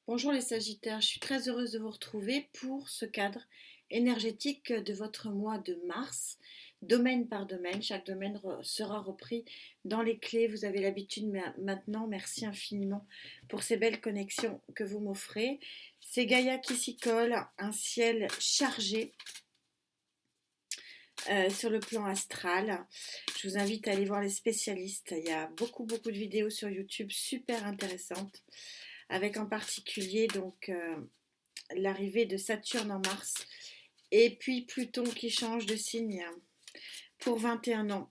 Bonjour les Sagittaires, je suis très heureuse de vous retrouver pour ce cadre énergétique de votre mois de mars, domaine par domaine. Chaque domaine sera repris dans les clés. Vous avez l'habitude maintenant. Merci infiniment pour ces belles connexions que vous m'offrez. C'est Gaïa qui s'y colle, un ciel chargé. Sur le plan astral, je vous invite à aller voir les spécialistes. Il y a beaucoup de vidéos sur YouTube super intéressantes, avec en particulier donc l'arrivée de Saturne en Mars et puis Pluton qui change de signe pour 21 ans.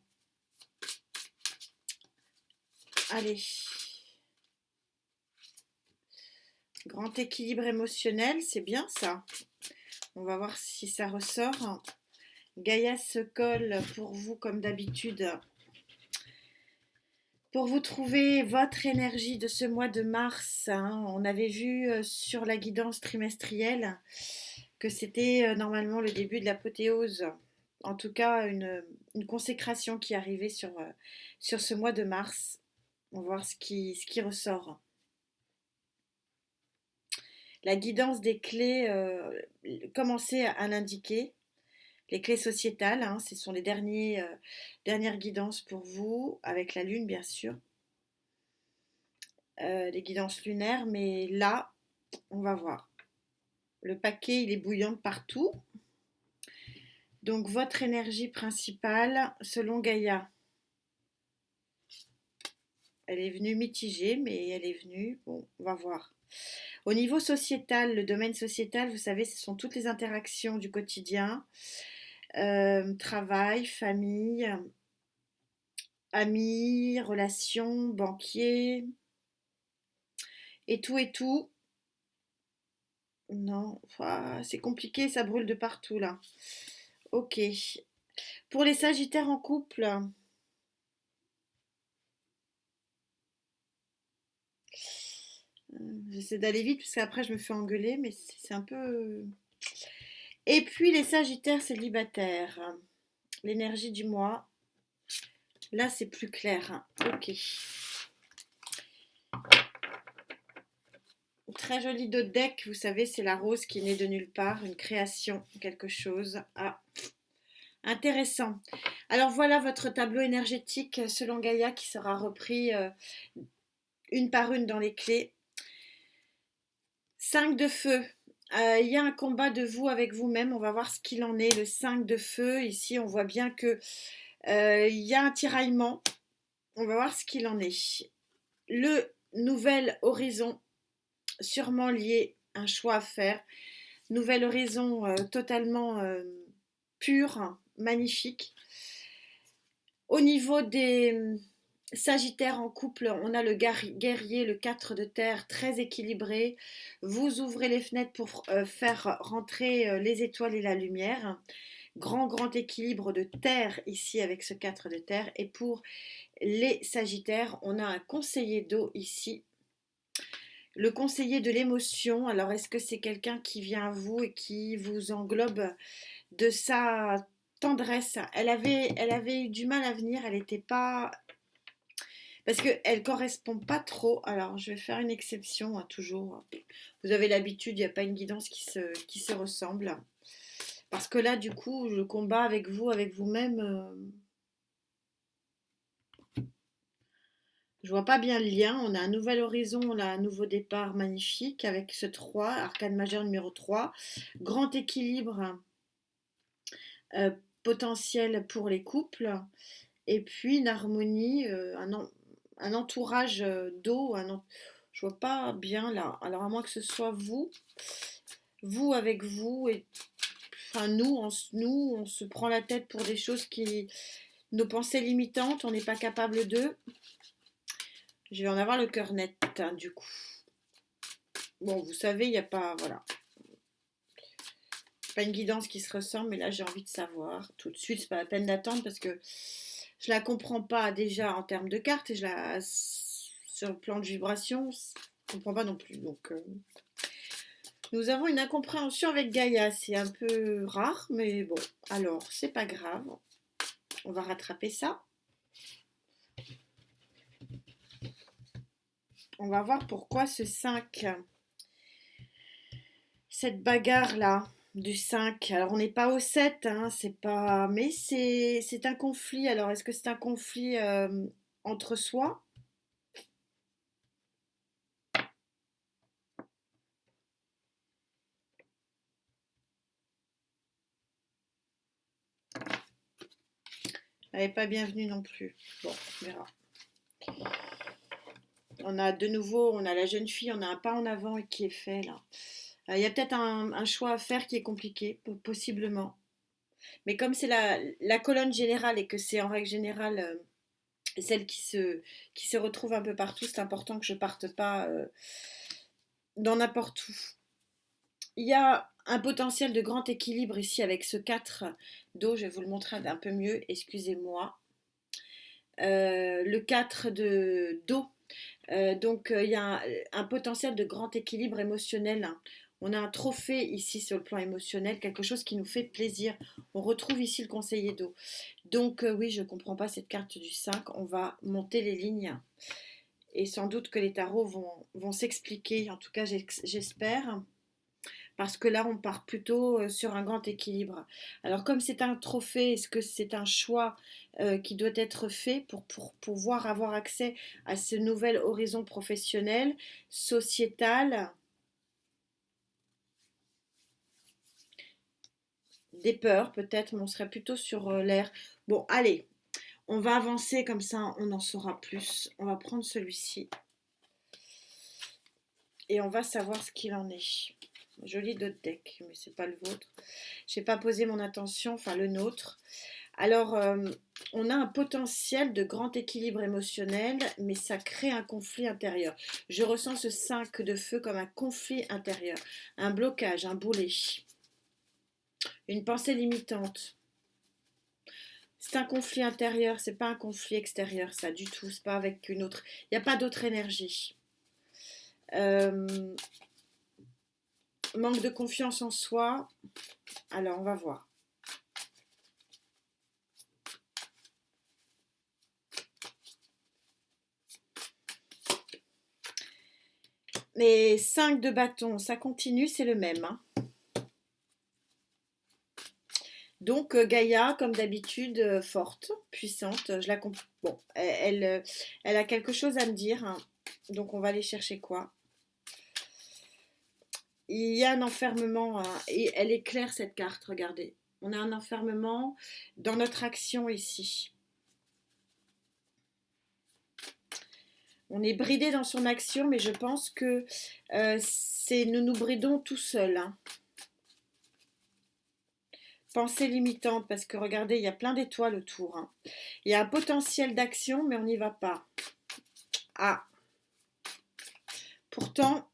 Allez, grand équilibre émotionnel, c'est bien ça. On va voir si ça ressort. Gaïa se colle pour vous comme d'habitude pour vous trouver votre énergie de ce mois de mars. On avait vu sur la guidance trimestrielle que c'était normalement le début de l'apothéose, en tout cas une consécration qui arrivait sur ce mois de mars. On va voir ce qui ressort. La guidance des clés commençait à l'indiquer. Les clés sociétales, ce sont les dernières guidances pour vous, avec la lune bien sûr. Les guidances lunaires, mais là, on va voir. Le paquet, il est bouillant de partout. Donc, votre énergie principale, selon Gaïa, elle est venue mitigée, mais elle est venue. Bon, on va voir. Au niveau sociétal, le domaine sociétal, vous savez, ce sont toutes les interactions du quotidien, travail, famille, amis, relations, banquiers, et tout et tout. Non, c'est compliqué, ça brûle de partout là. Ok. Pour les Sagittaires en couple, j'essaie d'aller vite parce qu'après je me fais engueuler, mais c'est un peu. Et puis les Sagittaires célibataires, l'énergie du mois. Là c'est plus clair. Ok. Très joli dos de deck, vous savez, c'est la rose qui naît de nulle part, une création, quelque chose. Ah, intéressant. Alors voilà votre tableau énergétique selon Gaïa qui sera repris une par une dans les clés. 5 de feu. Il y a un combat de vous avec vous-même. On va voir ce qu'il en est. Le 5 de feu. Ici, on voit bien que il y a un tiraillement. On va voir ce qu'il en est. Le nouvel horizon, sûrement lié à un choix à faire. Nouvel horizon totalement pur, magnifique. Au niveau des Sagittaires en couple, on a le guerrier, le 4 de terre, très équilibré. Vous ouvrez les fenêtres pour faire rentrer les étoiles et la lumière. Grand équilibre de terre ici avec ce 4 de terre. Et pour les Sagittaires, on a un conseiller d'eau ici. Le conseiller de l'émotion, alors est-ce que c'est quelqu'un qui vient à vous et qui vous englobe de sa tendresse? Elle avait eu du mal à venir, elle n'était pas. Parce qu'elle ne correspond pas trop. Alors, je vais faire une exception, toujours. Vous avez l'habitude, il n'y a pas une guidance qui se ressemble. Parce que là, du coup, le combat avec vous, avec vous-même, je vois pas bien le lien. On a un nouvel horizon, on a un nouveau départ magnifique avec ce 3, arcane majeur numéro 3. Grand équilibre euh, potentiel pour les couples. Et puis une harmonie, un entourage d'eau. Je vois pas bien là. Alors à moins que ce soit vous avec vous, et enfin nous, on se prend la tête pour des choses qui, nos pensées limitantes, on n'est pas capable de. Je vais en avoir le cœur net, du coup. Bon, vous savez, il n'y a pas, voilà, pas une guidance qui se ressemble, mais là j'ai envie de savoir tout de suite. C'est pas la peine d'attendre parce que je la comprends pas déjà en termes de cartes et sur le plan de vibration, je comprends pas non plus. Donc nous avons une incompréhension avec Gaïa, c'est un peu rare, mais bon, alors c'est pas grave, on va rattraper ça. On va voir pourquoi ce 5. cette bagarre-là du 5. Alors, on n'est pas au 7, hein, c'est pas. Mais c'est un conflit. Alors, est-ce que c'est un conflit entre soi? Elle n'est pas bienvenue non plus. Bon, on verra. On a de nouveau, on a la jeune fille, on a un pas en avant qui est fait là. Il y a peut-être un choix à faire qui est compliqué, possiblement. Mais comme c'est la colonne générale et que c'est en règle générale celle qui se retrouve un peu partout, c'est important que je parte pas dans n'importe où. Il y a un potentiel de grand équilibre ici avec ce 4 d'eau, je vais vous le montrer un peu mieux, excusez-moi. Le 4 d'eau. Il y a un potentiel de grand équilibre émotionnel. On a un trophée ici sur le plan émotionnel, quelque chose qui nous fait plaisir. On retrouve ici le conseiller d'eau. Oui, je ne comprends pas cette carte du 5. On va monter les lignes. Et sans doute que les tarots vont s'expliquer. En tout cas, j'espère. Parce que là, on part plutôt sur un grand équilibre. Alors, comme c'est un trophée, est-ce que c'est un choix qui doit être fait pour pouvoir avoir accès à ce nouvel horizon professionnel, sociétal, des peurs peut-être, mais on serait plutôt sur l'air. Bon, allez, on va avancer comme ça, on en saura plus. On va prendre celui-ci et on va savoir ce qu'il en est. Joli d'autres deck, mais c'est pas le vôtre. J'ai pas posé mon attention, enfin le nôtre. Alors, on a un potentiel de grand équilibre émotionnel, mais ça crée un conflit intérieur. Je ressens ce 5 de feu comme un conflit intérieur, un blocage, un boulet, une pensée limitante. C'est un conflit intérieur, c'est pas un conflit extérieur, ça du tout. C'est pas avec une autre. Il n'y a pas d'autre énergie. Manque de confiance en soi. Alors, on va voir. Les 5 de bâton, ça continue, c'est le même. Hein. Donc Gaïa, comme d'habitude, forte, puissante. Je la comprends. Bon, elle a quelque chose à me dire. Hein. Donc on va aller chercher quoi? Il y a un enfermement. Hein, et elle est claire cette carte, regardez. On a un enfermement dans notre action ici. On est bridé dans son action, mais je pense que nous nous bridons tout seuls. Hein. Pensée limitante, parce que regardez, il y a plein d'étoiles autour. Hein. Il y a un potentiel d'action, mais on n'y va pas. Ah. Pourtant,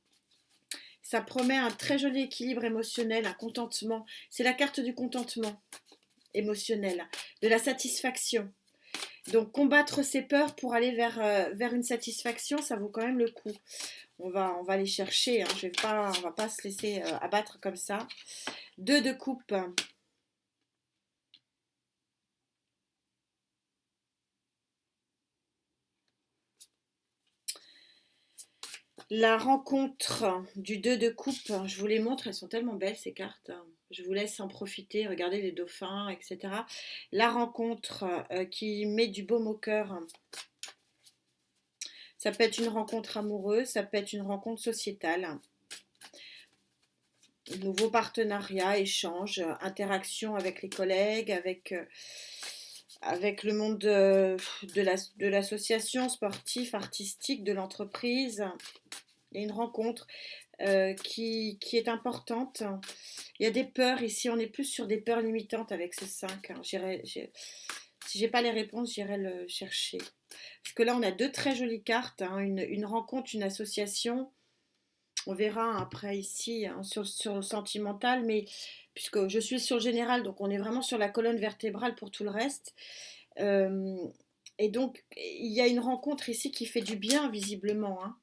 ça promet un très joli équilibre émotionnel, un contentement. C'est la carte du contentement émotionnel, de la satisfaction. Donc combattre ses peurs pour aller vers une satisfaction, ça vaut quand même le coup. On va aller chercher, hein. On va pas se laisser abattre comme ça. 2 de coupe. La rencontre du 2 de coupe, je vous les montre, elles sont tellement belles ces cartes. Je vous laisse en profiter, regardez les dauphins, etc. La rencontre qui met du baume au cœur. Ça peut être une rencontre amoureuse, ça peut être une rencontre sociétale. Nouveaux partenariats, échanges, interactions avec les collègues, avec le monde de l'association sportive, artistique, de l'entreprise. Il y a une rencontre qui est importante. Il y a des peurs ici, on est plus sur des peurs limitantes avec ce 5. Hein. Si j'ai pas les réponses, j'irai le chercher. Parce que là, on a 2 très jolies cartes, hein, une rencontre, une association. On verra après ici hein, sur le sentimental, mais puisque je suis sur le général, donc on est vraiment sur la colonne vertébrale pour tout le reste. Euh, et donc, il y a une rencontre ici qui fait du bien, visiblement. Hein.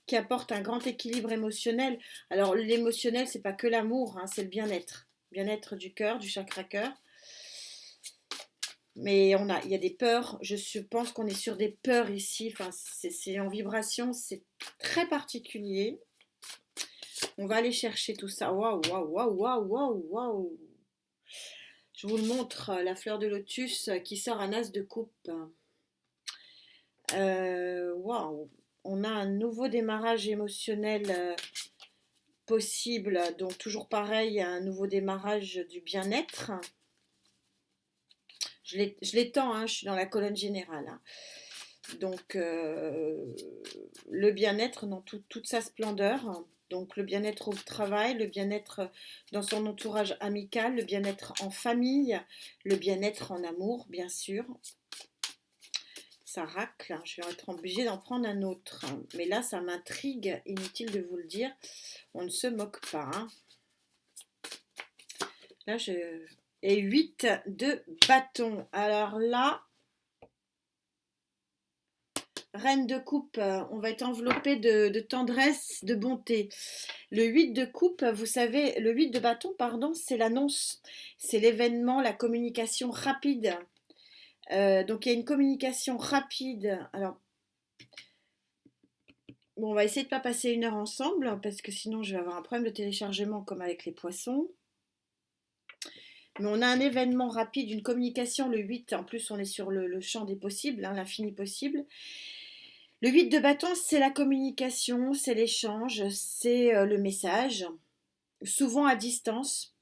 Qui apporte un grand équilibre émotionnel. Alors l'émotionnel, c'est pas que l'amour, hein, c'est le bien-être. Bien-être du cœur, du chakra cœur. Mais il y a des peurs. Je pense qu'on est sur des peurs ici. Enfin, c'est en vibration, c'est très particulier. On va aller chercher tout ça. Waouh, waouh, waouh, waouh, waouh, waouh. Je vous le montre, la fleur de lotus qui sort un as de coupe. Waouh. On a un nouveau démarrage émotionnel possible. Donc toujours pareil, un nouveau démarrage du bien-être. Je l'étends, hein, je suis dans la colonne générale. Hein. Donc le bien-être dans toute sa splendeur. Donc le bien-être au travail, le bien-être dans son entourage amical, le bien-être en famille, le bien-être en amour, bien sûr. Ça racle, hein. Je vais être obligée d'en prendre un autre. Mais là, ça m'intrigue, inutile de vous le dire. On ne se moque pas. Hein. Là, Et 8 de bâton. Alors là, reine de coupe, on va être enveloppé de tendresse, de bonté. Le 8 de coupe, vous savez, le 8 de bâton, pardon, c'est l'annonce, c'est l'événement, la communication rapide. Donc il y a une communication rapide. Alors, bon, on va essayer de ne pas passer 1 heure ensemble, parce que sinon je vais avoir un problème de téléchargement comme avec les poissons. Mais on a un événement rapide, une communication, le 8, en plus on est sur le champ des possibles, hein, l'infini possible. Le 8 de bâton, c'est la communication, c'est l'échange, c'est le message, souvent à distance,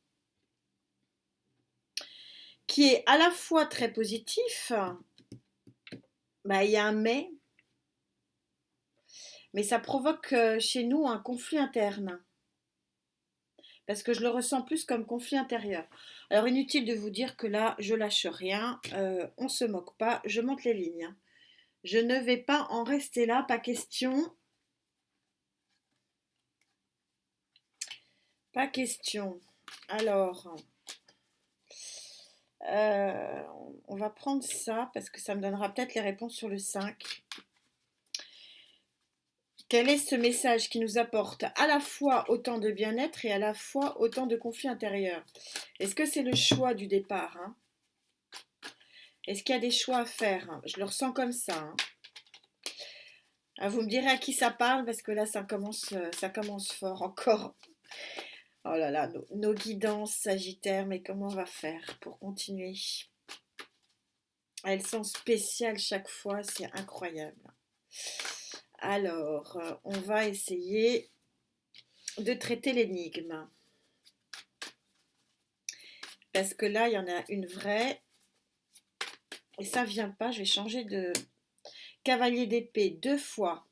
qui est à la fois très positif, bah, il y a un mais ça provoque chez nous un conflit interne, parce que je le ressens plus comme conflit intérieur. Alors inutile de vous dire que là, je lâche rien, on se moque pas, je monte les lignes. Hein. Je ne vais pas en rester là, pas question. Pas question. Alors, on va prendre ça parce que ça me donnera peut-être les réponses sur le 5. Quel est ce message qui nous apporte à la fois autant de bien-être et à la fois autant de conflits intérieurs? Est-ce que c'est le choix du départ, hein? Est-ce qu'il y a des choix à faire, hein? Je le ressens comme ça. Hein. Ah, vous me direz à qui ça parle parce que là ça commence fort encore. Oh là là, nos guidances Sagittaire, mais comment on va faire pour continuer? Elles sont spéciales chaque fois, c'est incroyable. Alors, on va essayer de traiter l'énigme. Parce que là, il y en a une vraie. Et ça ne vient pas, je vais changer de cavalier d'épée 2 fois.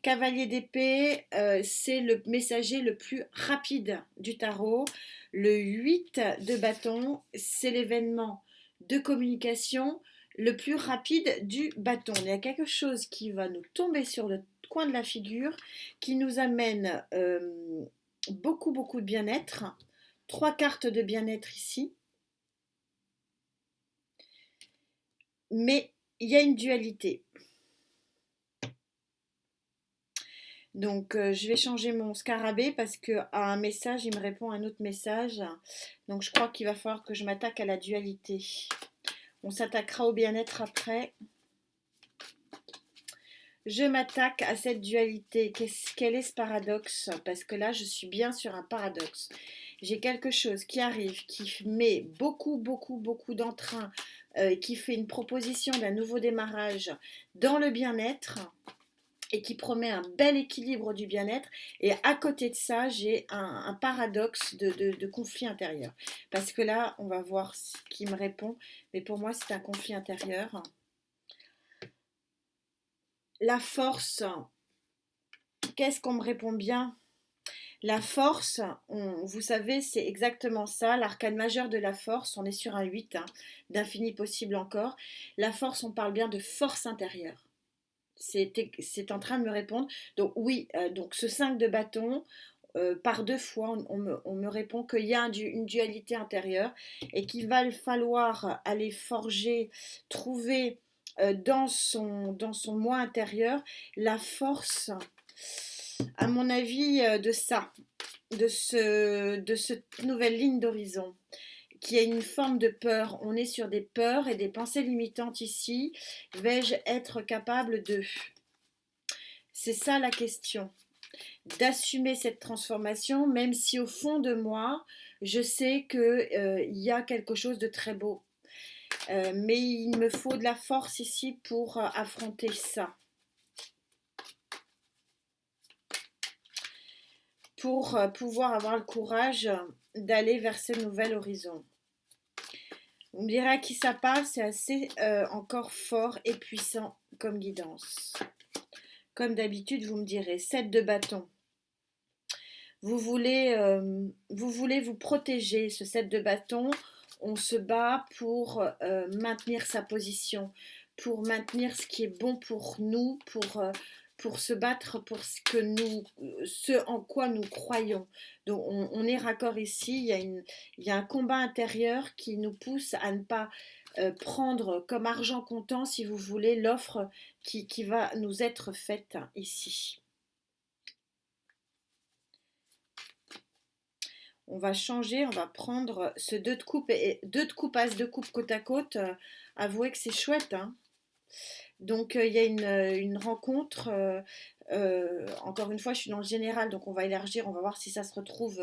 Cavalier d'épée, c'est le messager le plus rapide du tarot. Le 8 de bâton, c'est l'événement de communication le plus rapide du bâton. Il y a quelque chose qui va nous tomber sur le coin de la figure, qui nous amène beaucoup, beaucoup de bien-être. 3 cartes de bien-être ici. Mais il y a une dualité. Donc je vais changer mon scarabée parce qu'à un message, il me répond un autre message. Donc je crois qu'il va falloir que je m'attaque à la dualité. On s'attaquera au bien-être après. Je m'attaque à cette dualité. Quel est ce paradoxe? Parce que là, je suis bien sur un paradoxe. J'ai quelque chose qui arrive, qui met beaucoup, beaucoup, beaucoup d'entrain, qui fait une proposition d'un nouveau démarrage dans le bien-être et qui promet un bel équilibre du bien-être. Et à côté de ça, j'ai un paradoxe de conflit intérieur. Parce que là, on va voir ce qui me répond. Mais pour moi, c'est un conflit intérieur. La force, qu'est-ce qu'on me répond bien? La force, vous savez, c'est exactement ça. L'arcane majeur de la force, on est sur un 8, hein, d'infini possible encore. La force, on parle bien de force intérieure. C'est en train de me répondre. Donc oui, donc ce 5 de bâton, par 2 fois, on me répond qu'il y a une dualité intérieure et qu'il va falloir aller forger, trouver dans son moi intérieur la force, à mon avis, de cette nouvelle ligne d'horizon qui a une forme de peur. On est sur des peurs et des pensées limitantes ici. Vais-je être capable de... C'est ça la question. d'assumer cette transformation, même si au fond de moi, je sais qu'il y a quelque chose de très beau. Mais il me faut de la force ici pour affronter ça. Pour pouvoir avoir le courage d'aller vers ce nouvel horizon. On dirait à qui ça parle, c'est assez encore fort et puissant comme guidance. Comme d'habitude, vous me direz, 7 de bâton. Vous voulez vous protéger, ce 7 de bâton. On se bat pour maintenir sa position, pour maintenir ce qui est bon pour nous, pour se battre pour ce en quoi nous croyons. Donc on est raccord ici, il y a un combat intérieur qui nous pousse à ne pas prendre comme argent comptant, si vous voulez, l'offre qui va nous être faite ici. On va changer, on va prendre ce 2 de coupe et 2 de coupe, as de coupe côte à côte. Avouez que c'est chouette, hein. Donc il y a une rencontre. Encore une fois, je suis dans le général, donc on va élargir, on va voir si ça se retrouve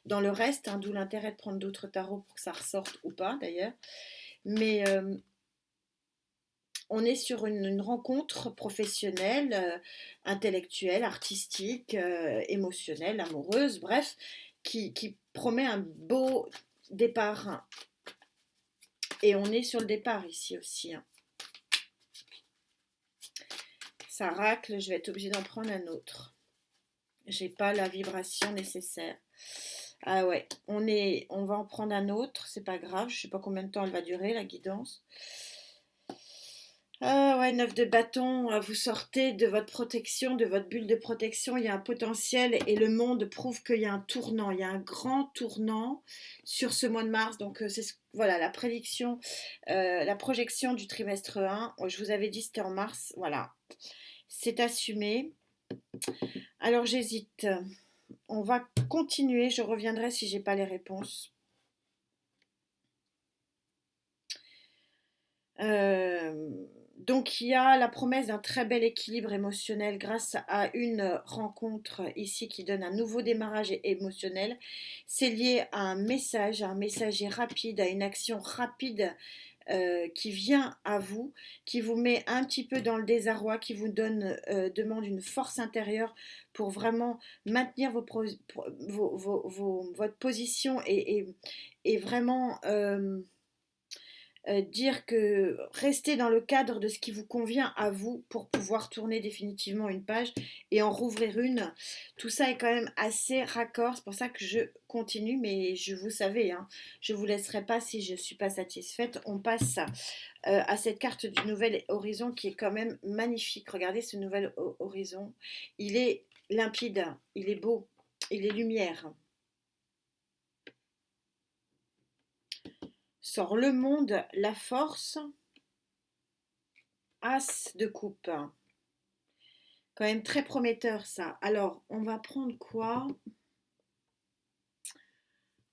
dans le reste, hein, d'où l'intérêt de prendre d'autres tarots pour que ça ressorte ou pas d'ailleurs. Mais on est sur une rencontre professionnelle, intellectuelle, artistique, émotionnelle, amoureuse, bref, qui promet un beau départ. Et on est sur le départ ici aussi, hein. Ça racle, je vais être obligée d'en prendre un autre. J'ai pas la vibration nécessaire. Ah ouais, on va en prendre un autre, c'est pas grave, je sais pas combien de temps elle va durer la guidance. Ah ouais, 9 de bâton, vous sortez de votre protection, de votre bulle de protection, il y a un potentiel et le monde prouve qu'il y a un tournant, il y a un grand tournant sur ce mois de mars. Donc voilà, la prédiction, la projection du trimestre 1, je vous avais dit c'était en mars, voilà, c'est assumé. Alors j'hésite, on va continuer, je reviendrai si j'ai pas les réponses. Donc il y a la promesse d'un très bel équilibre émotionnel grâce à une rencontre ici qui donne un nouveau démarrage émotionnel. C'est lié à un messager rapide, à une action rapide qui vient à vous, qui vous met un petit peu dans le désarroi, qui vous demande une force intérieure pour vraiment maintenir votre position et vraiment dire que restez dans le cadre de ce qui vous convient à vous pour pouvoir tourner définitivement une page et en rouvrir une. Tout ça est quand même assez raccord, c'est pour ça que je continue, mais vous savez, hein, je ne vous laisserai pas si je ne suis pas satisfaite. On passe à cette carte du nouvel horizon qui est quand même magnifique. Regardez ce nouvel horizon, il est limpide, il est beau, il est lumière. Sort le monde, la force, as de coupe. Quand même très prometteur ça. Alors, on va prendre quoi?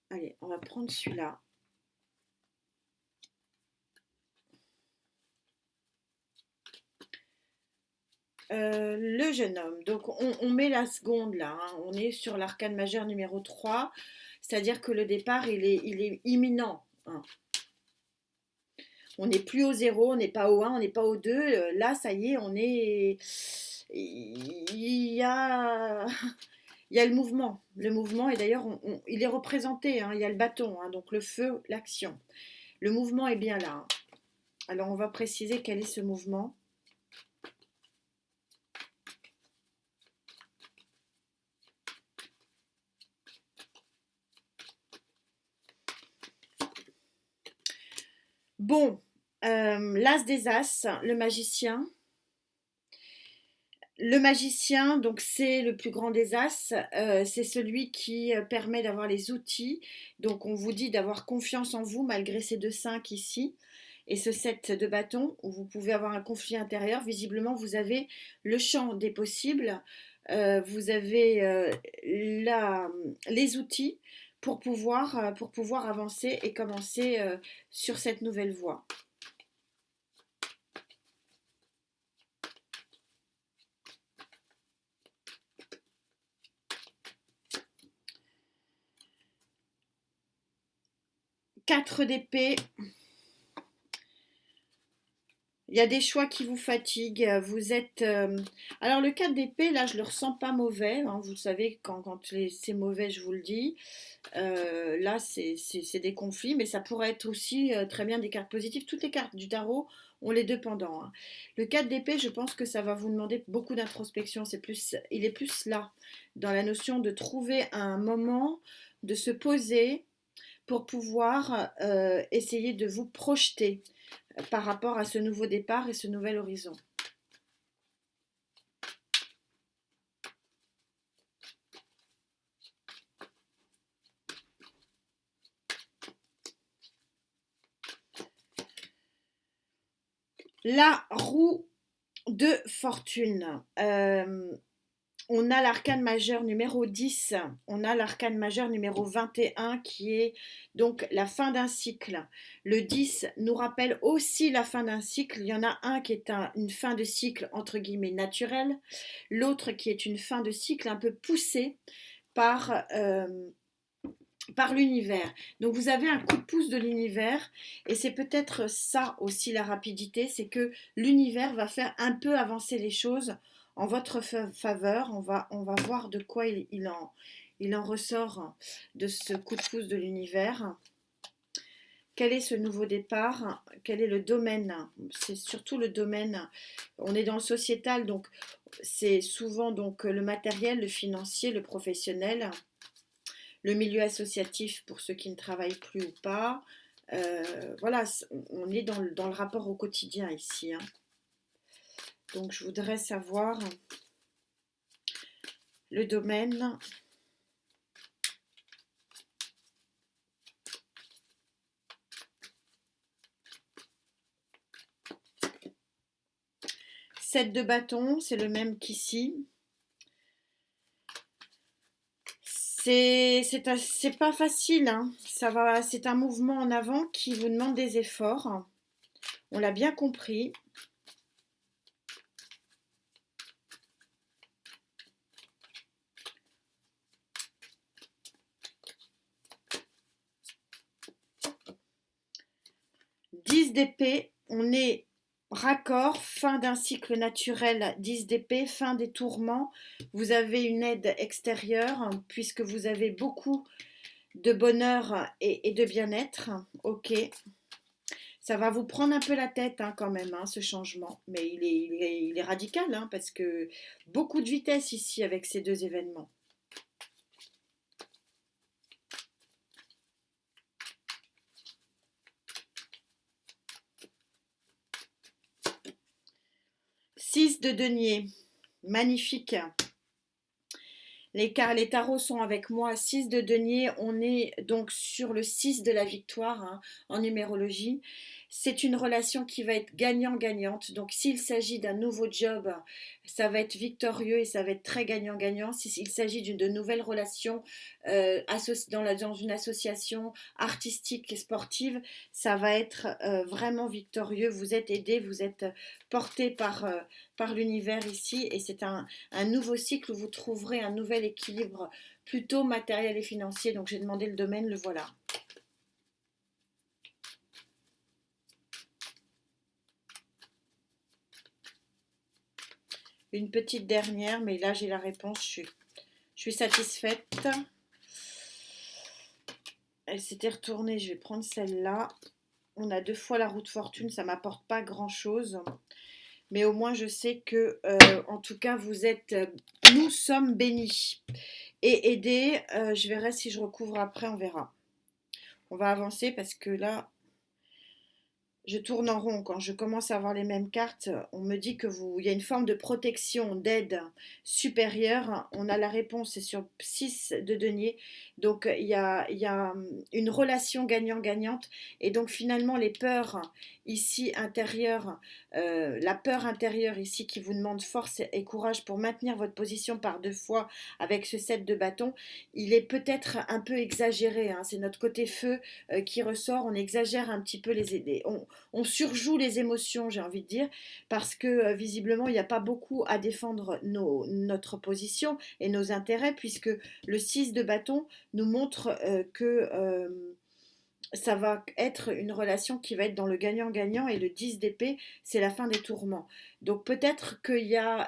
Allez, on va prendre celui-là. Le jeune homme. Donc, on met la seconde là, hein. On est sur l'arcane majeur numéro 3. C'est-à-dire que le départ, il est imminent, hein. On n'est plus au 0, on n'est pas au 1, on n'est pas au 2. Là, ça y est, on est... Il y a... Il y a le mouvement. Le mouvement, et d'ailleurs, il est représenté, hein. Il y a le bâton, hein, donc le feu, l'action. Le mouvement est bien là, hein. Alors, on va préciser quel est ce mouvement. Bon, l'as des as, le magicien. Le magicien, donc c'est le plus grand des as, c'est celui qui permet d'avoir les outils. Donc on vous dit d'avoir confiance en vous malgré ces 2 5 ici et ce 7 de bâton où vous pouvez avoir un conflit intérieur. Visiblement, vous avez le champ des possibles, vous avez les outils pour pouvoir avancer et commencer sur cette nouvelle voie. 4 d'épée. Il y a des choix qui vous fatiguent. Vous êtes. Alors, le 4 d'épée, là, je ne le ressens pas mauvais, hein. Vous savez, quand c'est mauvais, je vous le dis. Là, c'est des conflits, mais ça pourrait être aussi très bien des cartes positives. Toutes les cartes du tarot ont les deux pendants, hein. Le 4 d'épée, je pense que ça va vous demander beaucoup d'introspection. Il est plus là, dans la notion de trouver un moment, de se poser pour pouvoir essayer de vous projeter par rapport à ce nouveau départ et ce nouvel horizon. La roue de fortune. On a l'arcane majeur numéro 10, on a l'arcane majeur numéro 21 qui est donc la fin d'un cycle. Le 10 nous rappelle aussi la fin d'un cycle. Il y en a un qui est une fin de cycle entre guillemets naturelle, l'autre qui est une fin de cycle un peu poussée par, par l'univers. Donc vous avez un coup de pouce de l'univers et c'est peut-être ça aussi la rapidité, c'est que l'univers va faire un peu avancer les choses en votre faveur. On va voir de quoi il en ressort de ce coup de pouce de l'univers. Quel est ce nouveau départ? Quel est le domaine? C'est surtout le domaine. On est dans le sociétal, donc c'est souvent donc le matériel, le financier, le professionnel, le milieu associatif pour ceux qui ne travaillent plus ou pas. Voilà, on est dans le rapport au quotidien ici, hein. Donc je voudrais savoir le domaine. Sept de bâton, c'est le même qu'ici. C'est pas facile, hein. C'est un mouvement en avant qui vous demande des efforts. On l'a bien compris. Dix d'épée, on est raccord, fin d'un cycle naturel, 10 d'épée, fin des tourments. Vous avez une aide extérieure puisque vous avez beaucoup de bonheur et de bien-être. Ok. Ça va vous prendre un peu la tête hein, quand même, hein, ce changement. Mais il est radical hein, parce que beaucoup de vitesse ici avec ces deux événements. Six de denier. Magnifique. Les tarots sont avec moi. 6 de denier, on est donc sur le 6 de la victoire hein, en numérologie. C'est une relation qui va être gagnant-gagnante. Donc s'il s'agit d'un nouveau job, ça va être victorieux et ça va être très gagnant-gagnant. S'il s'agit de nouvelles relations dans une association artistique et sportive, ça va être vraiment victorieux. Vous êtes aidé, vous êtes porté par l'univers ici et c'est un nouveau cycle où vous trouverez un nouvel équilibre plutôt matériel et financier. Donc j'ai demandé le domaine, le voilà. Une petite dernière, mais là j'ai la réponse, je suis satisfaite. Elle s'était retournée, je vais prendre celle-là. On a 2 fois la roue de fortune, ça m'apporte pas grand-chose. Mais au moins je sais que, en tout cas, nous sommes bénis et aidés. Je verrai si je recouvre après, on verra. On va avancer parce que là, je tourne en rond. Quand je commence à avoir les mêmes cartes, on me dit il y a une forme de protection, d'aide supérieure. On a la réponse, c'est sur 6 de denier. Donc il y a une relation gagnant-gagnante. Et donc finalement, les peurs ici intérieures, la peur intérieure ici qui vous demande force et courage pour maintenir votre position par 2 fois avec ce 7 de bâton, il est peut-être un peu exagéré, hein. C'est notre côté feu qui ressort. On exagère un petit peu on surjoue les émotions, j'ai envie de dire, parce que visiblement, il n'y a pas beaucoup à défendre notre position et nos intérêts, puisque le 6 de bâton nous montre que ça va être une relation qui va être dans le gagnant-gagnant et le 10 d'épée, c'est la fin des tourments. Donc peut-être qu'il y a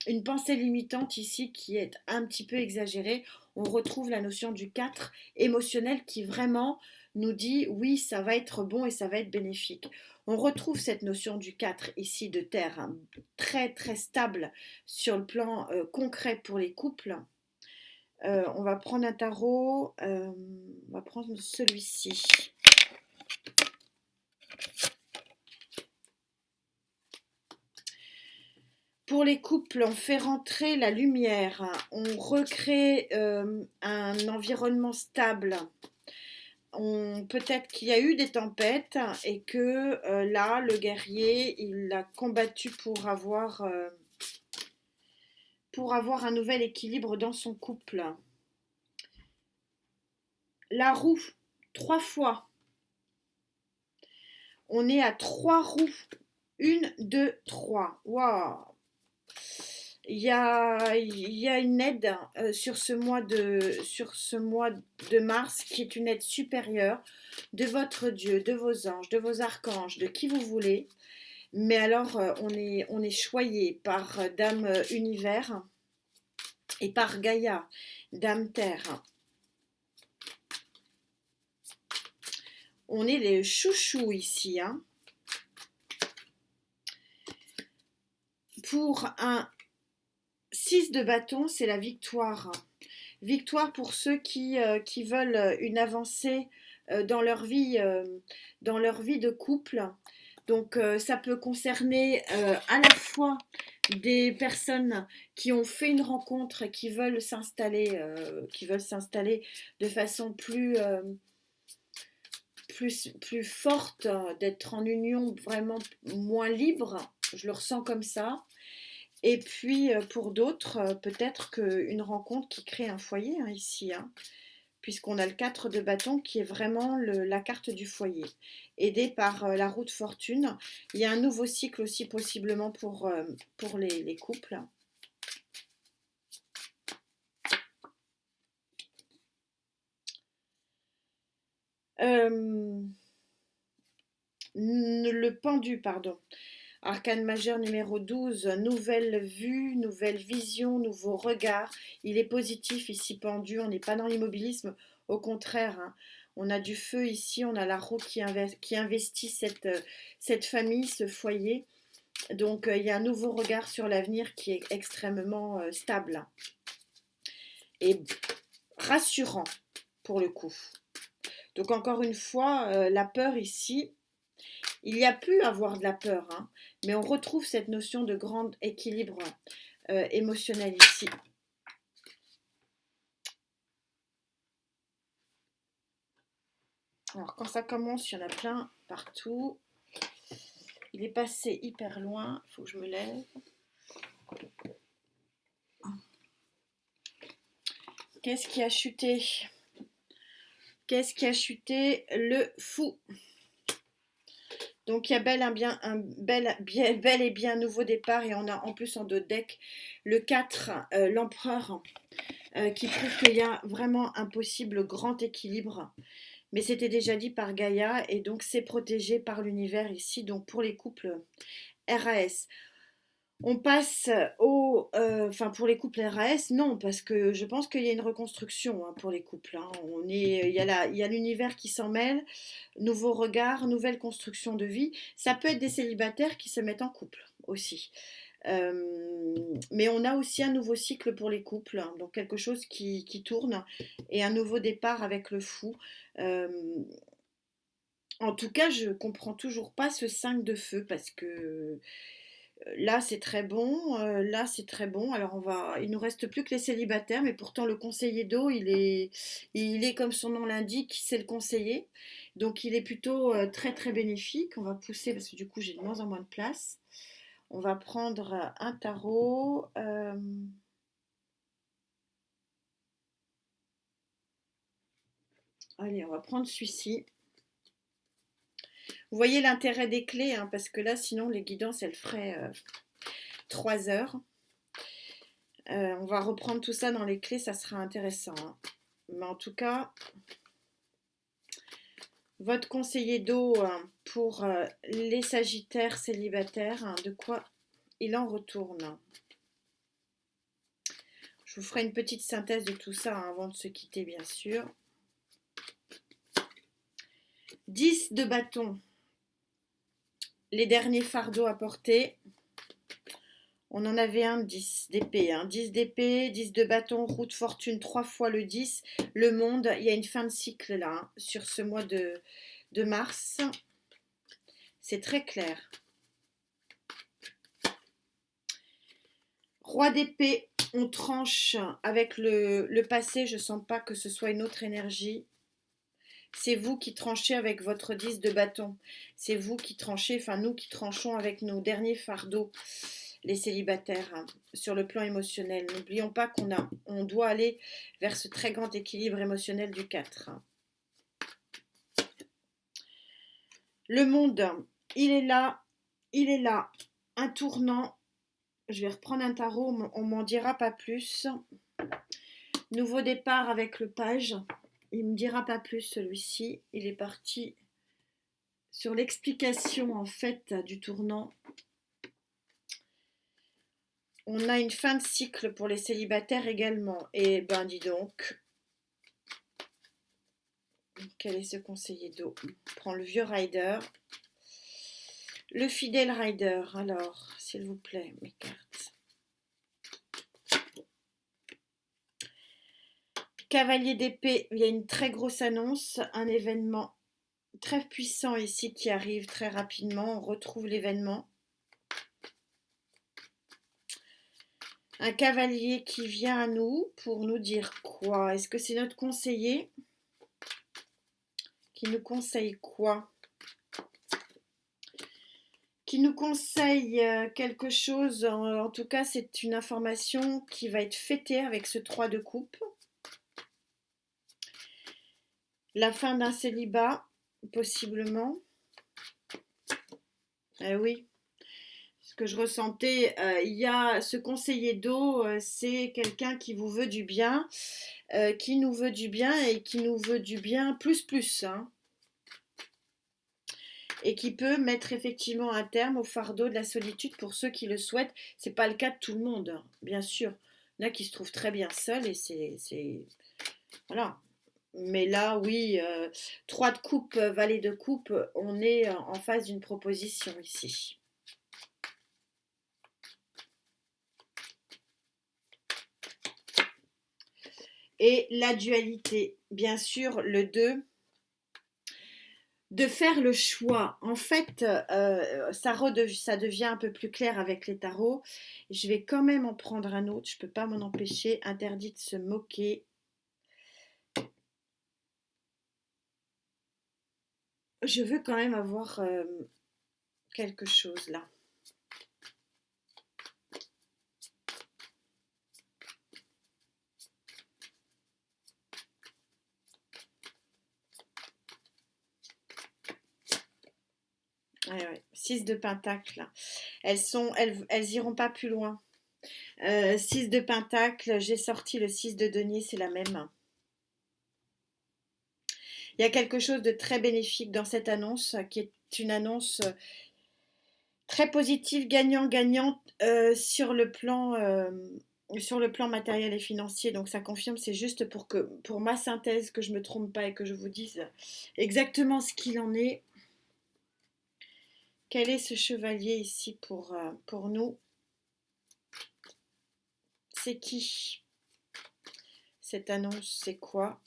une pensée limitante ici qui est un petit peu exagérée. On retrouve la notion du 4 émotionnel qui vraiment nous dit oui, ça va être bon et ça va être bénéfique. On retrouve cette notion du 4 ici de terre, hein, très très stable sur le plan concret pour les couples. On va prendre un tarot, on va prendre celui-ci. Pour les couples, on fait rentrer la lumière, on recrée un environnement stable. Peut-être qu'il y a eu des tempêtes et que là, le guerrier, il a combattu pour avoir un nouvel équilibre dans son couple. La roue, 3 fois. On est à 3 roues. 1, 2, 3. Waouh! Il y a une aide sur ce mois de mars qui est une aide supérieure de votre Dieu, de vos anges, de vos archanges, de qui vous voulez. Mais alors, on est choyé par Dame Univers et par Gaïa, Dame Terre. On est les chouchous ici, hein. Pour un 6 de bâton, c'est la victoire. Victoire pour ceux qui veulent une avancée dans leur vie de couple. Donc ça peut concerner à la fois des personnes qui ont fait une rencontre et qui veulent s'installer de façon plus forte, d'être en union vraiment moins libre. Je le ressens comme ça. Et puis pour d'autres, peut-être qu'une rencontre qui crée un foyer, hein, ici, hein, puisqu'on a le 4 de bâton qui est vraiment la carte du foyer. Aidé par la roue de fortune. Il y a un nouveau cycle aussi possiblement pour les couples. Le pendu, pardon. Arcane majeur numéro 12, nouvelle vue, nouvelle vision, nouveau regard. Il est positif ici pendu, on n'est pas dans l'immobilisme, au contraire, hein. On a du feu ici, on a la roue qui investit cette famille, ce foyer. Donc il y a un nouveau regard sur l'avenir qui est extrêmement stable et rassurant pour le coup. Donc encore une fois, la peur ici, il y a pu avoir de la peur, hein, mais on retrouve cette notion de grand équilibre émotionnel ici. Alors quand ça commence, il y en a plein partout. Il est passé hyper loin, il faut que je me lève. Qu'est-ce qui a chuté? Qu'est-ce qui a chuté? Le fou. Donc il y a bel et bien nouveau départ et on a en plus en deux decks le 4, l'empereur, qui prouve qu'il y a vraiment un possible grand équilibre. Mais c'était déjà dit par Gaïa et donc c'est protégé par l'univers ici. Donc pour les couples RAS. On passe enfin pour les couples RAS, non, parce que je pense qu'il y a une reconstruction, hein, pour les couples, hein. Il y a l'univers qui s'en mêle, nouveau regard, nouvelle construction de vie. Ça peut être des célibataires qui se mettent en couple aussi. Mais on a aussi un nouveau cycle pour les couples, hein, donc quelque chose qui tourne et un nouveau départ avec le fou. Euh, En tout cas, je comprends toujours pas ce 5 de feu parce que là c'est très bon, là c'est très bon. Alors il nous reste plus que les célibataires, mais pourtant le conseiller d'eau, il est comme son nom l'indique, c'est le conseiller. Donc il est plutôt très très bénéfique. On va pousser parce que du coup j'ai de moins en moins de place. On va prendre un tarot. Allez, on va prendre celui-ci. Vous voyez l'intérêt des clés, hein, parce que là, sinon, les guidances, elles feraient 3 heures. On va reprendre tout ça dans les clés, ça sera intéressant, hein. Mais en tout cas, Votre conseiller d'eau pour les Sagittaires célibataires, de quoi il en retourne? Je vous ferai une petite synthèse de tout ça avant de se quitter, bien sûr. 10 de bâton. Les derniers fardeaux à porter. On en avait un 10 d'épée. 10 d'épée, 10 de bâton, roue de fortune, 3 fois le 10. Le monde, il y a une fin de cycle là, sur ce mois de mars. C'est très clair. Roi d'épée, on tranche avec le passé. Je ne sens pas que ce soit une autre énergie. C'est vous qui tranchez avec votre 10 de bâton. C'est vous qui tranchez, enfin nous qui tranchons avec nos derniers fardeaux, les célibataires, sur le plan émotionnel. N'oublions pas on doit aller vers ce très grand équilibre émotionnel du 4. Le monde, il est là. Un tournant. Je vais reprendre un tarot, on m'en dira pas plus. Nouveau départ avec le page. Il ne me dira pas plus celui-ci. Il est parti sur l'explication en fait du tournant. On a une fin de cycle pour les célibataires également. Et ben dis donc. Quel est ce conseiller d'eau? On prend le vieux rider. Le fidèle rider. Alors, s'il vous plaît, mes cartes. Cavalier d'épée, il y a une très grosse annonce, un événement très puissant ici qui arrive très rapidement. On retrouve l'événement. Un cavalier qui vient à nous pour nous dire quoi? Est-ce que c'est notre conseiller qui nous conseille quoi? Qui nous conseille quelque chose, en tout cas c'est une information qui va être fêtée avec ce 3 de coupe. La fin d'un célibat, possiblement. Oui, ce que je ressentais, il y a ce conseiller d'eau, c'est quelqu'un qui vous veut du bien, qui nous veut du bien et qui nous veut du bien plus, hein, et qui peut mettre effectivement un terme au fardeau de la solitude pour ceux qui le souhaitent. C'est pas le cas de tout le monde, hein, bien sûr. Il y en a qui se trouvent très bien seuls et c'est voilà. Mais là, oui, 3 de coupe, valet de coupe, on est en face d'une proposition ici. Et la dualité, bien sûr, le 2, de faire le choix. En fait, ça devient un peu plus clair avec les tarots. Je vais quand même en prendre un autre, je ne peux pas m'en empêcher. Interdit de se moquer. Je veux quand même avoir quelque chose là. Ouais. 6 de pentacle. Elles iront pas plus loin. 6 de pentacle, j'ai sorti le 6 de denier, c'est la même. Il y a quelque chose de très bénéfique dans cette annonce, qui est une annonce très positive, gagnant-gagnant sur le plan matériel et financier. Donc ça confirme, c'est juste pour ma synthèse, que je ne me trompe pas et que je vous dise exactement ce qu'il en est. Quel est ce chevalier ici pour nous? C'est qui? Cette annonce, c'est quoi?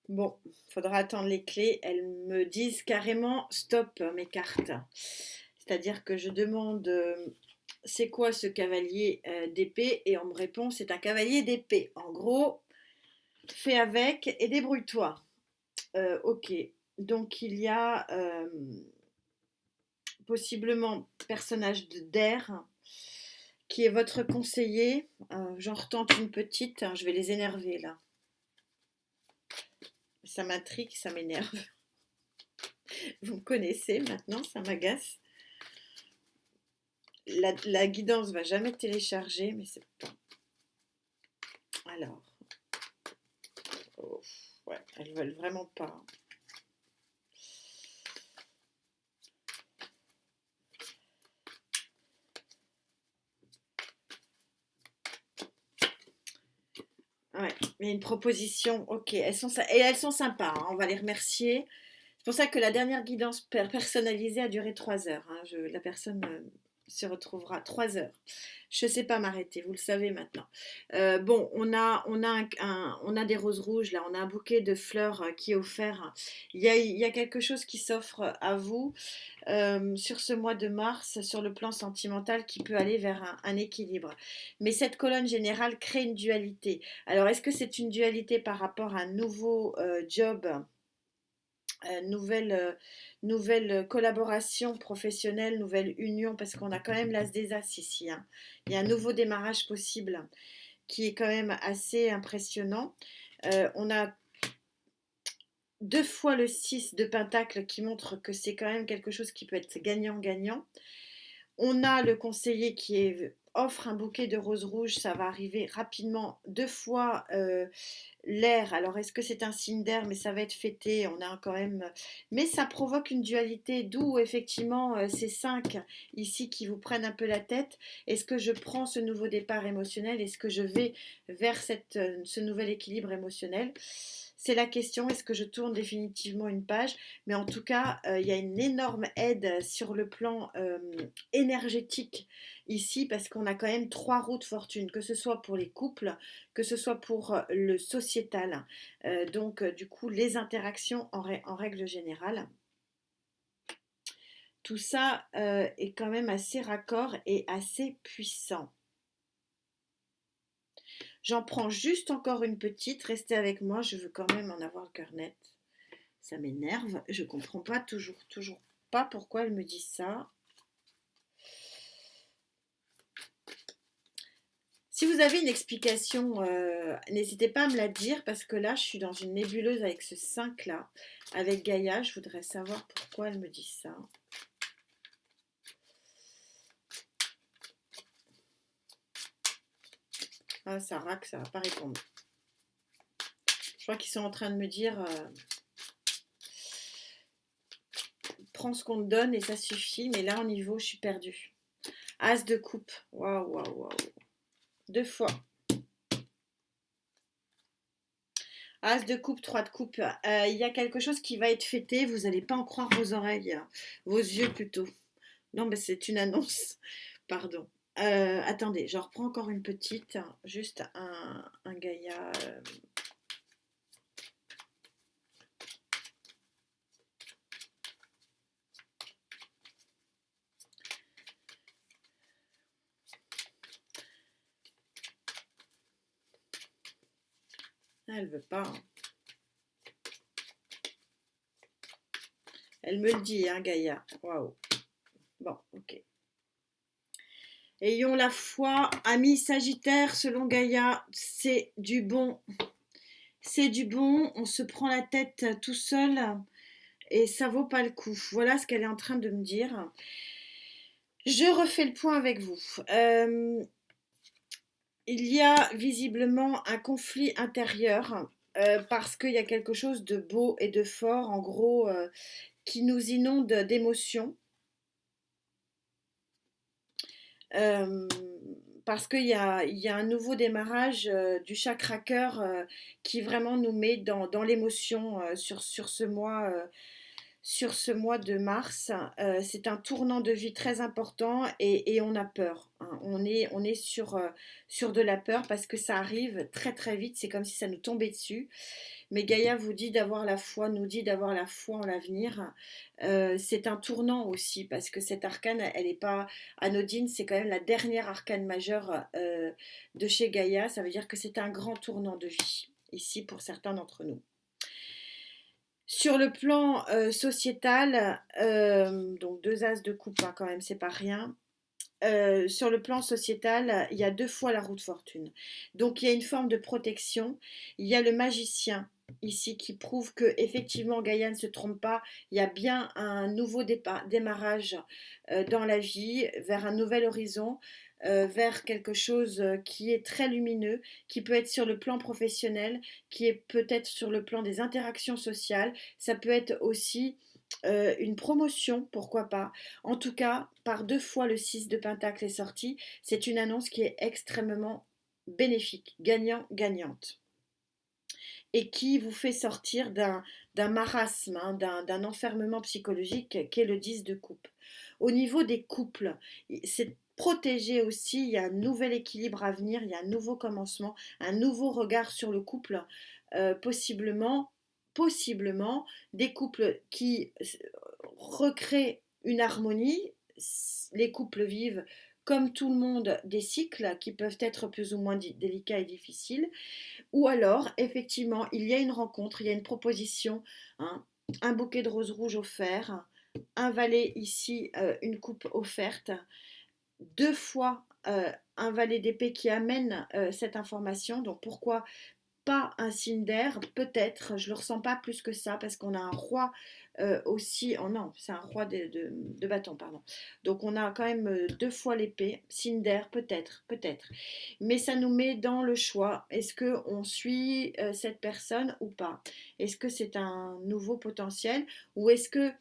Bon, faudra attendre les clés. Elles me disent carrément stop, mes cartes. C'est-à-dire que je demande c'est quoi ce cavalier d'épée et on me répond c'est un cavalier d'épée. En gros, fais avec et débrouille-toi. Ok, donc il y a possiblement personnage d'air qui est votre conseiller. J'en retente une petite, hein, je vais les énerver là. Ça m'intrigue, ça m'énerve. Vous me connaissez maintenant, ça m'agace. La guidance va jamais télécharger, mais c'est pas. Alors, oh, ouais, elles veulent vraiment pas. Ouais, il y a une proposition. Ok, elles sont sympas, hein, on va les remercier. C'est pour ça que la dernière guidance personnalisée a duré 3 heures, hein. La personne se retrouvera 3 heures. Je ne sais pas m'arrêter, vous le savez maintenant. Bon, on a des roses rouges, là, on a un bouquet de fleurs qui est offert. Il y a quelque chose qui s'offre à vous sur ce mois de mars, sur le plan sentimental, qui peut aller vers un équilibre. Mais cette colonne générale crée une dualité. Alors, est-ce que c'est une dualité par rapport à un nouveau job, nouvelle collaboration professionnelle, nouvelle union, parce qu'on a quand même l'as des as ici, hein. Il y a un nouveau démarrage possible qui est quand même assez impressionnant. On a 2 fois le 6 de Pentacle qui montre que c'est quand même quelque chose qui peut être gagnant-gagnant. On a le conseiller offre un bouquet de roses rouges, ça va arriver rapidement. 2 fois l'air, alors est-ce que c'est un signe d'air, mais ça va être fêté, on a quand même. Mais ça provoque une dualité, d'où effectivement ces 5 ici qui vous prennent un peu la tête. Est-ce que je prends ce nouveau départ émotionnel? Est-ce que je vais vers ce nouvel équilibre émotionnel? C'est la question, est-ce que je tourne définitivement une page? Mais en tout cas, il y a une énorme aide sur le plan énergétique ici, parce qu'on a quand même 3 roues de fortune, que ce soit pour les couples, que ce soit pour le sociétal. Donc, du coup, les interactions en règle générale. Tout ça est quand même assez raccord et assez puissant. J'en prends juste encore une petite, restez avec moi, je veux quand même en avoir le cœur net. Ça m'énerve, je comprends pas toujours pas pourquoi elle me dit ça. Si vous avez une explication, n'hésitez pas à me la dire parce que là, je suis dans une nébuleuse avec ce 5 là, avec Gaïa. Je voudrais savoir pourquoi elle me dit ça. Ah, ça raque, ça va pas répondre. Je crois qu'ils sont en train de me dire prends ce qu'on te donne et ça suffit. Mais là, au niveau, je suis perdue. As de coupe. Waouh, waouh, waouh. 2 fois. As de coupe, 3 de coupe. Il y a quelque chose qui va être fêté. Vous n'allez pas en croire vos oreilles, vos yeux plutôt. Non, mais c'est une annonce. Pardon. Attendez, je reprends encore une petite. Juste un Gaïa. Elle veut pas, hein. Elle me le dit, hein, Gaïa. Waouh. Bon, ok. Ayons la foi, amis Sagittaire, selon Gaïa, c'est du bon. C'est du bon, on se prend la tête tout seul et ça vaut pas le coup. Voilà ce qu'elle est en train de me dire. Je refais le point avec vous. Il y a visiblement un conflit intérieur parce qu'il y a quelque chose de beau et de fort, en gros, qui nous inonde d'émotions. Euh, Parce qu'il y a un nouveau démarrage du chakra cœur qui vraiment nous met dans l'émotion sur ce mois de mars. C'est un tournant de vie très important et on a peur, hein. On est sur de la peur parce que ça arrive très très vite. C'est comme si ça nous tombait dessus. Mais Gaïa vous dit d'avoir la foi, nous dit d'avoir la foi en l'avenir. C'est un tournant aussi parce que cette arcane, elle n'est pas anodine. C'est quand même la dernière arcane majeure de chez Gaïa. Ça veut dire que c'est un grand tournant de vie ici pour certains d'entre nous. Sur le plan sociétal, donc 2 as de coupe, hein, quand même, c'est pas rien. sur le plan sociétal, il y a 2 fois la roue de fortune. Donc il y a une forme de protection. Il y a le magicien ici qui prouve que effectivement Gaïa ne se trompe pas. Il y a bien un nouveau démarrage dans la vie, vers un nouvel horizon, vers quelque chose qui est très lumineux, qui peut être sur le plan professionnel, qui est peut-être sur le plan des interactions sociales. Ça peut être aussi une promotion, pourquoi pas. En tout cas, par 2 fois le 6 de Pentacle est sorti, c'est une annonce qui est extrêmement bénéfique, gagnant-gagnante, et qui vous fait sortir d'un marasme, hein, d'un enfermement psychologique qu'est le 10 de coupe. Au niveau des couples, c'est protégé aussi, il y a un nouvel équilibre à venir, il y a un nouveau commencement, un nouveau regard sur le couple, possiblement des couples qui recréent une harmonie. Les couples vivent comme tout le monde des cycles qui peuvent être plus ou moins délicats et difficiles, ou alors effectivement il y a une rencontre, il y a une proposition, hein, un bouquet de roses rouges offert, un valet ici, une coupe offerte, 2 fois un valet d'épée qui amène cette information. Donc pourquoi pas un signe d'air? Peut-être, je le ressens pas plus que ça parce qu'on a un roi aussi. Oh non, c'est un roi de bâton, pardon. Donc on a quand même 2 fois l'épée, signe d'air, peut-être. Mais ça nous met dans le choix. Est-ce que on suit cette personne ou pas? Est-ce que c'est un nouveau potentiel ou est-ce que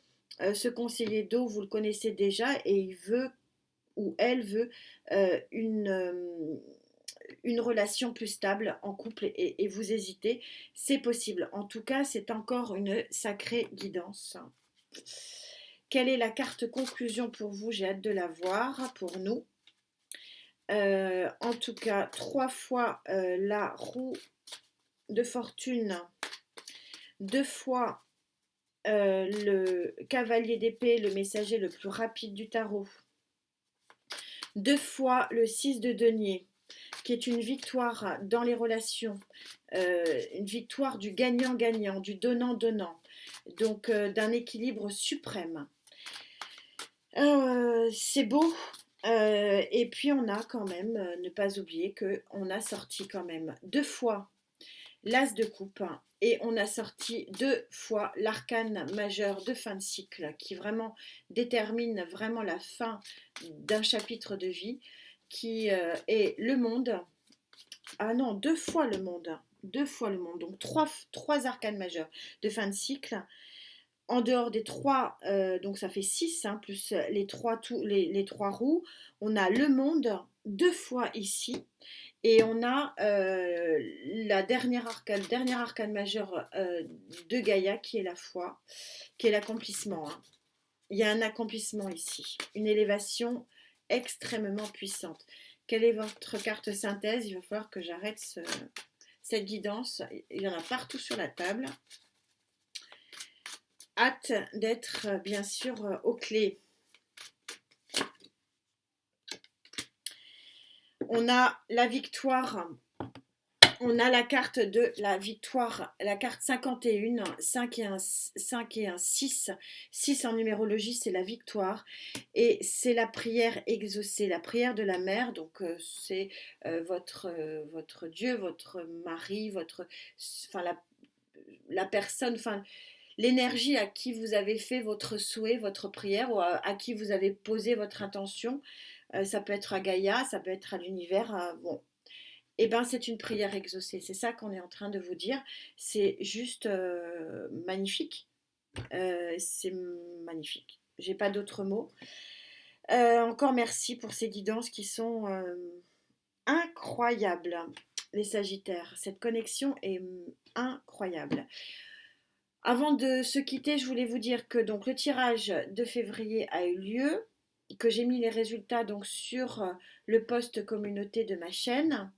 ce conseiller d'eau, vous le connaissez déjà et il veut ou elle veut une relation plus stable en couple et vous hésitez, c'est possible. En tout cas, c'est encore une sacrée guidance. Quelle est la carte conclusion pour vous? J'ai hâte de la voir pour nous. En tout cas, 3 fois la roue de fortune, 2 fois le cavalier d'épée, le messager le plus rapide du tarot, 2 fois le 6 de denier, qui est une victoire dans les relations, une victoire du gagnant-gagnant, du donnant-donnant, donc d'un équilibre suprême. C'est beau. Et puis on a quand même, ne pas oublier qu'on a sorti quand même 2 fois l'as de coupe et on a sorti 2 fois l'arcane majeur de fin de cycle qui vraiment détermine vraiment la fin d'un chapitre de vie qui est le monde. Ah non, 2 fois le monde. 2 fois le monde. Donc trois arcanes majeures de fin de cycle. En dehors des 3, donc ça fait 6, hein, plus les 3 roues. On a le monde 2 fois ici. Et on a le dernier arcane majeur de Gaïa qui est la foi, qui est l'accomplissement, hein. Il y a un accomplissement ici, une élévation extrêmement puissante. Quelle est votre carte synthèse? Il va falloir que j'arrête cette guidance. Il y en a partout sur la table. Hâte d'être bien sûr aux clés. On a la victoire. On a la carte de la victoire, la carte 51, 5 et un 6. 6 en numérologie, c'est la victoire. Et c'est la prière exaucée, la prière de la mère. Donc, c'est votre Dieu, votre mari, enfin, la personne, enfin, l'énergie à qui vous avez fait votre souhait, votre prière, ou à qui vous avez posé votre intention. Ça peut être à Gaïa, ça peut être à l'univers. Bon, eh ben, c'est une prière exaucée. C'est ça qu'on est en train de vous dire. C'est juste magnifique. C'est magnifique. J'ai pas d'autres mots. Encore merci pour ces guidances qui sont incroyables, les Sagittaires. Cette connexion est incroyable. Avant de se quitter, je voulais vous dire que donc le tirage de février a eu lieu, que j'ai mis les résultats donc sur le post communauté de ma chaîne.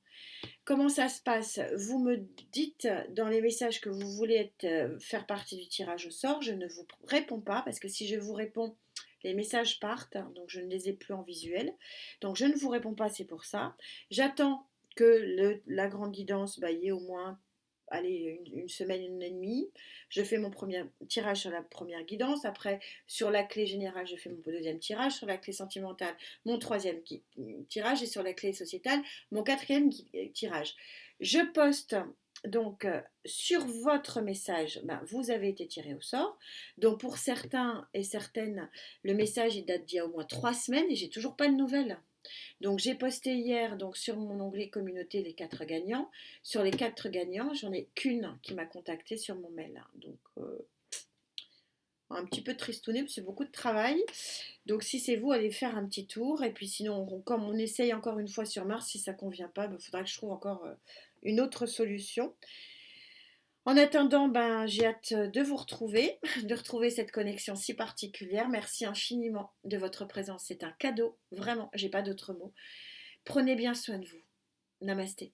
Comment ça se passe? Vous me dites dans les messages que vous voulez faire partie du tirage au sort. Je ne vous réponds pas parce que si je vous réponds, les messages partent, donc je ne les ai plus en visuel. Donc je ne vous réponds pas, c'est pour ça. J'attends que la grande guidance, il y ait au moins allez, une semaine et demie. Je fais mon premier tirage sur la première guidance. Après, sur la clé générale, je fais mon deuxième tirage. Sur la clé sentimentale, mon troisième tirage. Et sur la clé sociétale, mon quatrième tirage. Je poste donc sur votre message, ben, vous avez été tiré au sort. Donc pour certains et certaines, le message il date d'il y a au moins 3 semaines et j'ai toujours pas de nouvelles. Donc j'ai posté hier donc sur mon onglet communauté les 4 gagnants. Sur les 4 gagnants, j'en ai qu'une qui m'a contacté sur mon mail. Donc un petit peu tristouné, c'est beaucoup de travail. Donc si c'est vous, allez faire un petit tour. Et puis sinon, comme on essaye encore une fois sur Mars, si ça ne convient pas, il faudra que je trouve encore une autre solution. En attendant, ben, j'ai hâte de vous retrouver, de retrouver cette connexion si particulière. Merci infiniment de votre présence. C'est un cadeau, vraiment, j'ai pas d'autre mot. Prenez bien soin de vous. Namasté.